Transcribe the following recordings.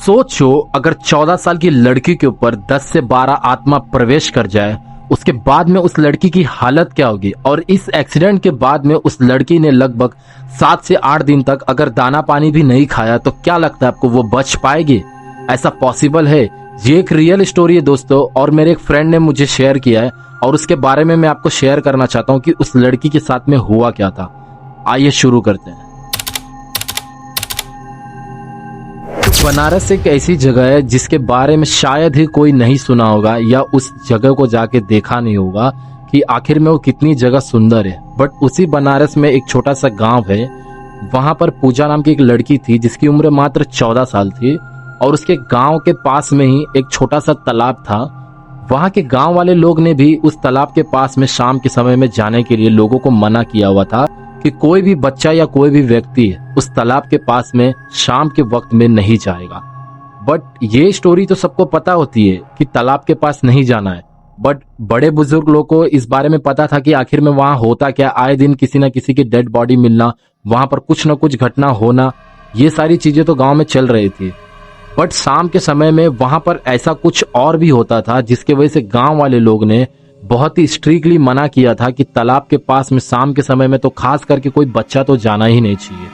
सोचो अगर 14 साल की लड़की के ऊपर 10 से 12 आत्मा प्रवेश कर जाए, उसके बाद में उस लड़की की हालत क्या होगी। और इस एक्सीडेंट के बाद में उस लड़की ने लगभग 7 से 8 दिन तक अगर दाना पानी भी नहीं खाया तो क्या लगता है आपको वो बच पाएगी? ऐसा पॉसिबल है? ये एक रियल स्टोरी है दोस्तों, और मेरे एक फ्रेंड ने मुझे शेयर किया है और उसके बारे में मैं आपको शेयर करना चाहता हूँ कि उस लड़की के साथ में हुआ क्या था। आइए शुरू करते हैं। बनारस एक ऐसी जगह है जिसके बारे में शायद ही कोई नहीं सुना होगा या उस जगह को जाके देखा नहीं होगा कि आखिर में वो कितनी जगह सुंदर है। बट उसी बनारस में एक छोटा सा गांव है, वहां पर पूजा नाम की एक लड़की थी जिसकी उम्र मात्र 14 साल थी, और उसके गांव के पास में ही एक छोटा सा तालाब था। वहां के गांव वाले लोग ने भी उस तालाब के पास में शाम के समय में जाने के लिए लोगों को मना किया हुआ था कि कोई भी बच्चा या कोई भी व्यक्ति उस तालाब के पास में शाम के वक्त में नहीं जाएगा। बट ये स्टोरी तो सबको पता होती है कि तालाब के पास नहीं जाना है, बट बड़े बुजुर्ग लोगों को इस बारे में पता था कि आखिर में वहां होता क्या। आए दिन किसी न किसी की डेड बॉडी मिलना, वहां पर कुछ न कुछ घटना होना, ये सारी चीजें तो गांव में चल रही थी। बट शाम के समय में वहां पर ऐसा कुछ और भी होता था जिसके वजह से गांव वाले लोग ने बहुत ही स्ट्रिक्टली मना किया था कि तालाब के पास में शाम के समय में तो खास करके कोई बच्चा तो जाना ही नहीं चाहिए।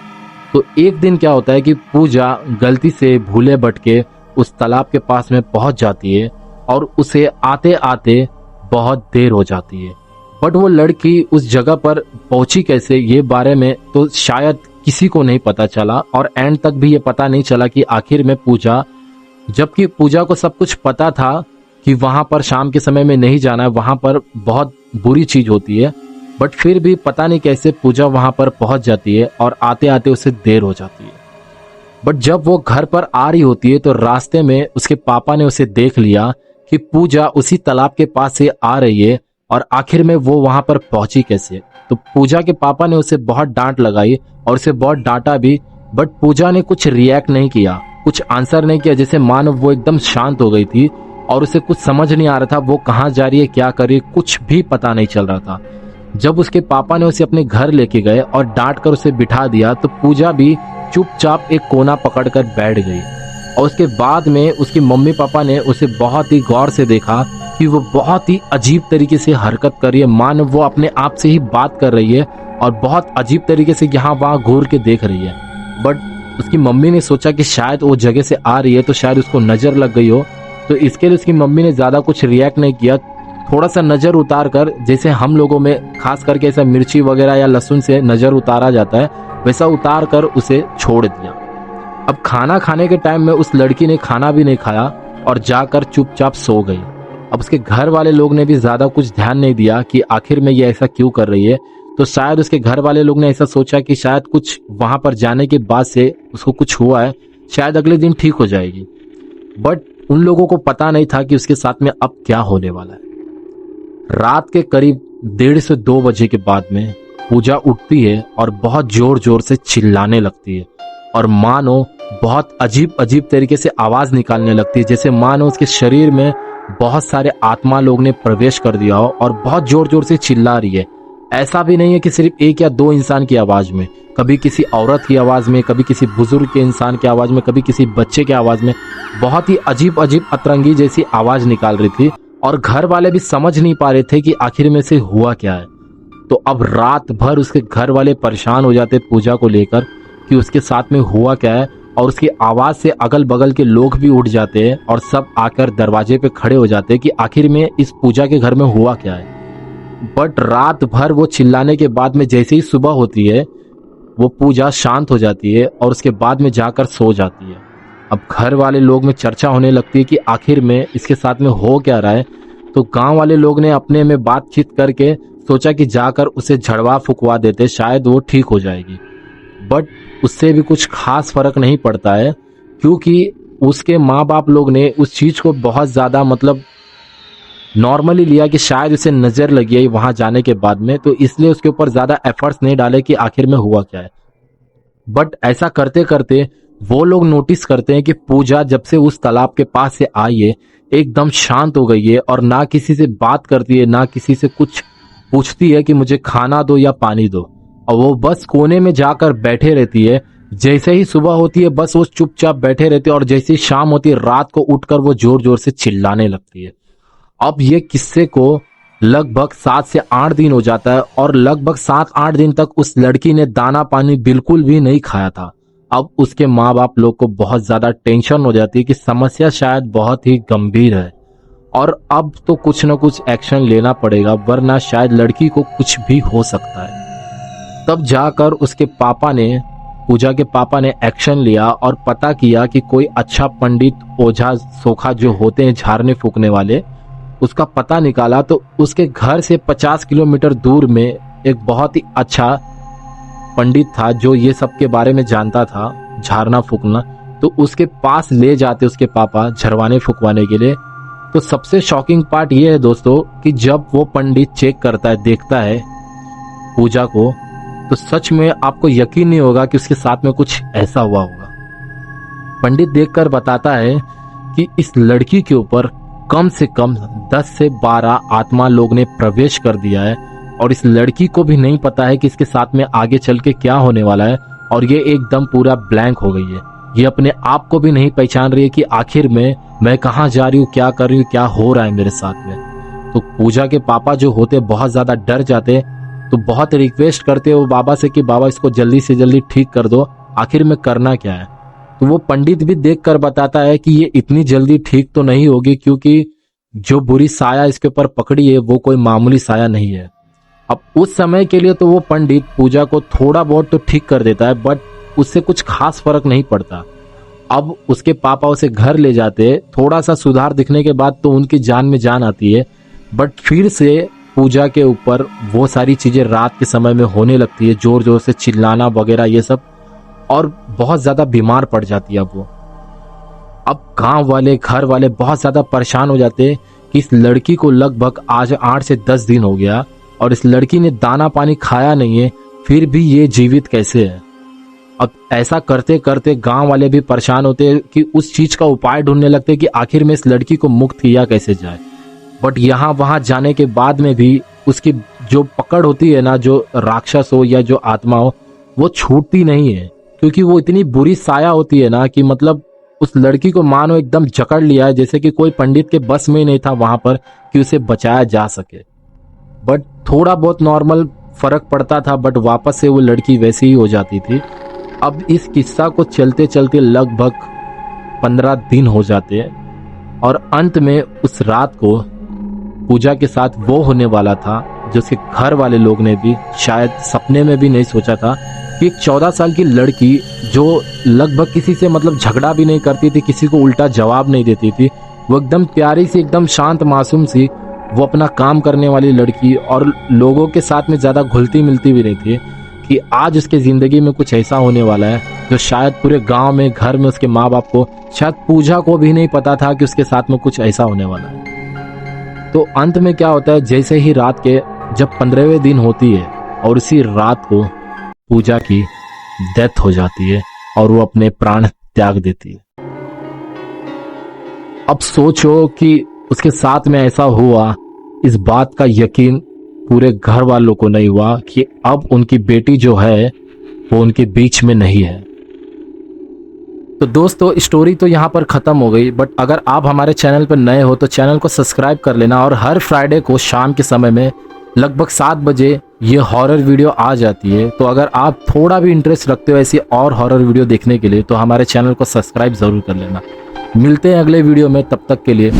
तो एक दिन क्या होता है कि पूजा गलती से भूले भटके उस तालाब के पास में पहुंच जाती है और उसे आते आते बहुत देर हो जाती है। बट वो लड़की उस जगह पर पहुंची कैसे, ये बारे में तो शायद किसी को नहीं पता चला, और एंड तक भी ये पता नहीं चला कि आखिर में पूजा, जबकि पूजा को सब कुछ पता था कि वहां पर शाम के समय में नहीं जाना है, वहां पर बहुत बुरी चीज होती है, बट फिर भी पता नहीं कैसे पूजा वहां पर पहुंच जाती है और आते आते उसे देर हो जाती है। बट जब वो घर पर आ रही होती है तो रास्ते में उसके पापा ने उसे देख लिया कि पूजा उसी तालाब के पास से आ रही है, और आखिर में वो वहां पर पहुंची कैसे। तो पूजा के पापा ने उसे बहुत डांट लगाई और उसे बहुत डांटा भी, बट पूजा ने कुछ रिएक्ट नहीं किया, कुछ आंसर नहीं किया। जैसे मानो वो एकदम शांत हो गई थी और उसे कुछ समझ नहीं आ रहा था वो कहाँ जा रही है, क्या कर रही है, कुछ भी पता नहीं चल रहा था। जब उसके पापा ने उसे अपने घर लेके गए और डांट कर उसे बिठा दिया तो पूजा भी चुपचाप एक कोना पकड़कर बैठ गई। और उसके बाद में उसके मम्मी पापा ने उसे बहुत ही गौर से देखा कि वो बहुत ही अजीब तरीके से हरकत कर रही है, मानो वो अपने आप से ही बात कर रही है और बहुत अजीब तरीके से यहाँ वहाँ घूर के देख रही है। बट उसकी मम्मी ने सोचा कि शायद वो जगह से आ रही है तो शायद उसको नजर लग गई हो, तो इसके लिए उसकी मम्मी ने ज्यादा कुछ रिएक्ट नहीं किया। थोड़ा सा नजर उतार कर, जैसे हम लोगों में खास करके ऐसा मिर्ची वगैरह या लहसुन से नजर उतारा जाता है, वैसा उतार कर उसे छोड़ दिया। अब खाना खाने के टाइम में उस लड़की ने खाना भी नहीं खाया और जाकर चुपचाप सो गई। अब उसके घर वाले लोग ने भी ज्यादा कुछ ध्यान नहीं दिया कि आखिर में ये ऐसा क्यों कर रही है। तो शायद उसके घर वाले लोग ने ऐसा सोचा कि शायद कुछ वहां पर जाने के बाद से उसको कुछ हुआ है, शायद अगले दिन ठीक हो जाएगी। बट उन लोगों को पता नहीं था कि उसके साथ में अब क्या होने वाला है। रात के करीब 1:30 से 2 बजे के बाद में पूजा उठती है और बहुत जोर जोर से चिल्लाने लगती है, और मानो बहुत अजीब अजीब तरीके से आवाज निकालने लगती है, जैसे मानो उसके शरीर में बहुत सारे आत्मा लोग ने प्रवेश कर दिया हो और बहुत जोर जोर से चिल्ला रही है। ऐसा भी नहीं है कि सिर्फ 1 या 2 इंसान की आवाज में, कभी किसी औरत की आवाज में, कभी किसी बुजुर्ग के इंसान की आवाज में, कभी किसी बच्चे की आवाज में, बहुत ही अजीब अजीब अतरंगी जैसी आवाज निकाल रही थी। और घर वाले भी समझ नहीं पा रहे थे कि आखिर में से हुआ क्या है। तो अब रात भर उसके घर वाले परेशान हो जाते पूजा को लेकर कि उसके साथ में हुआ क्या है, और उसकी आवाज से अगल बगल के लोग भी उठ जाते हैं और सब आकर दरवाजे पे खड़े हो जाते हैं कि आखिर में इस पूजा के घर में हुआ क्या है। बट रात भर वो चिल्लाने के बाद में जैसे ही सुबह होती है वो पूजा शांत हो जाती है और उसके बाद में जाकर सो जाती है। अब घर वाले लोग में चर्चा होने लगती है कि आखिर में इसके साथ में हो क्या रहा है। तो गांव वाले लोग ने अपने में बातचीत करके सोचा कि जाकर उसे झड़वा फुकवा देते, शायद वो ठीक हो जाएगी। बट उससे भी कुछ खास फर्क नहीं पड़ता है, क्योंकि उसके माँ बाप लोग ने उस चीज को बहुत ज्यादा मतलब नॉर्मली लिया कि शायद उसे नजर लगी है वहां जाने के बाद में, तो इसलिए उसके ऊपर ज्यादा एफर्ट्स नहीं डाले कि आखिर में हुआ क्या है। बट ऐसा करते करते वो लोग नोटिस करते हैं कि पूजा जब से उस तालाब के पास से आई है एकदम शांत हो गई है, और ना किसी से बात करती है, ना किसी से कुछ पूछती है कि मुझे खाना दो या पानी दो, और वो बस कोने में जाकर बैठे रहती है जैसे ही सुबह होती है बस वो चुपचाप बैठे रहते हैं और जैसे ही शाम होती है रात को उठकर वो जोर जोर से चिल्लाने लगती है। अब ये किस्से को लगभग 7 से 8 दिन हो जाता है और लगभग 7-8 दिन तक उस लड़की ने दाना पानी बिल्कुल भी नहीं खाया था। अब उसके माँ बाप लोग को बहुत ज्यादा टेंशन हो जाती है कि समस्या शायद बहुत ही गंभीर है और अब तो कुछ न कुछ एक्शन लेना पड़ेगा वरना शायद लड़की को कुछ भी हो सकता है। तब जाकर उसके पापा ने, पूजा के पापा ने एक्शन लिया और पता किया कि कोई अच्छा पंडित, ओझा, सोखा जो होते हैं झाड़ने फूकने वाले, उसका पता निकाला तो उसके घर से 50 किलोमीटर दूर में एक बहुत ही अच्छा पंडित था जो ये सब के बारे में जानता था, झाड़ना फूकना। तो उसके पास ले जाते उसके पापा झरवाने फुकवाने के लिए। तो सबसे शॉकिंग पार्ट ये है दोस्तों कि जब वो पंडित चेक करता है, देखता है पूजा को, तो सच में आपको यकीन नहीं होगा कि उसके साथ में कुछ ऐसा हुआ होगा। पंडित देखकर बताता है कि इस लड़की के ऊपर कम से कम 10 से 12 आत्मा लोग ने प्रवेश कर दिया है और इस लड़की को भी नहीं पता है कि इसके साथ में आगे चल के क्या होने वाला है और ये एकदम पूरा ब्लैंक हो गई है। ये अपने आप को भी नहीं पहचान रही है कि आखिर में मैं कहाँ जा रही हूँ, क्या कर रही हूँ, क्या हो रहा है मेरे साथ में। तो पूजा के पापा जो होते बहुत ज्यादा डर जाते, तो बहुत रिक्वेस्ट करते वो बाबा से कि बाबा इसको जल्दी से जल्दी ठीक कर दो, आखिर में करना क्या है। तो वो पंडित भी देखकर बताता है कि ये इतनी जल्दी ठीक तो नहीं होगी क्योंकि जो बुरी साया इसके ऊपर पकड़ी है वो कोई मामूली साया नहीं है। अब उस समय के लिए तो वो पंडित पूजा को थोड़ा बहुत तो ठीक कर देता है बट उससे कुछ खास फर्क नहीं पड़ता। अब उसके पापा उसे घर ले जाते, थोड़ा सा सुधार दिखने के बाद तो उनकी जान में जान आती है बट फिर से पूजा के ऊपर वो सारी चीजें रात के समय में होने लगती है, जोर जोर से चिल्लाना वगैरह ये सब, और बहुत ज्यादा बीमार पड़ जाती है वो। अब गांव वाले, घर वाले बहुत ज्यादा परेशान हो जाते हैं कि इस लड़की को लगभग आज 8 से 10 दिन हो गया और इस लड़की ने दाना पानी खाया नहीं है, फिर भी ये जीवित कैसे है। अब ऐसा करते करते गांव वाले भी परेशान होते हैं कि उस चीज का उपाय ढूंढने लगते हैं कि आखिर में इस लड़की को मुक्त किया कैसे जाए। बट यहाँ वहां जाने के बाद में भी उसकी जो पकड़ होती है ना, जो राक्षस हो या जो आत्मा हो, वो छूटती नहीं है क्योंकि वो इतनी बुरी साया होती है ना कि मतलब उस लड़की को मानो एकदम जकड़ लिया है, जैसे कि कोई पंडित के बस में ही नहीं था वहां पर कि उसे बचाया जा सके। बट थोड़ा बहुत नॉर्मल फर्क पड़ता था बट वापस से वो लड़की वैसी ही हो जाती थी। अब इस किस्सा को चलते चलते लगभग 15 दिन हो जाते हैं और अंत में उस रात को पूजा के साथ वो होने वाला था जो उसके घर वाले लोग ने भी शायद सपने में भी नहीं सोचा था कि एक 14 साल की लड़की जो लगभग किसी से मतलब झगड़ा भी नहीं करती थी, किसी को उल्टा जवाब नहीं देती थी, वो एकदम प्यारी सी, एकदम शांत मासूम सी, वो अपना काम करने वाली लड़की और लोगों के साथ में ज्यादा घुलती मिलती भी नहीं थी, कि आज उसके जिंदगी में कुछ ऐसा होने वाला है जो शायद पूरे गांव में, घर में उसके माँ बाप को, शायद पूजा को भी नहीं पता था कि उसके साथ में कुछ ऐसा होने वाला है। तो अंत में क्या होता है, जैसे ही रात के जब 15वें दिन होती है और उसी रात को पूजा की डेथ हो जाती है और वो अपने प्राण त्याग देती है। अब सोचो कि उसके साथ में ऐसा हुआ, इस बात का यकीन पूरे घर वालों को नहीं हुआ कि अब उनकी बेटी जो है वो उनके बीच में नहीं है। तो दोस्तों स्टोरी तो यहाँ पर खत्म हो गई, बट अगर आप हमारे चैनल पर नए हो तो चैनल को सब्सक्राइब कर लेना और हर फ्राइडे को शाम के समय में लगभग 7 बजे ये हॉरर वीडियो आ जाती है। तो अगर आप थोड़ा भी इंटरेस्ट रखते हो ऐसी और हॉरर वीडियो देखने के लिए तो हमारे चैनल को सब्सक्राइब जरूर कर लेना। मिलते हैं अगले वीडियो में, तब तक के लिए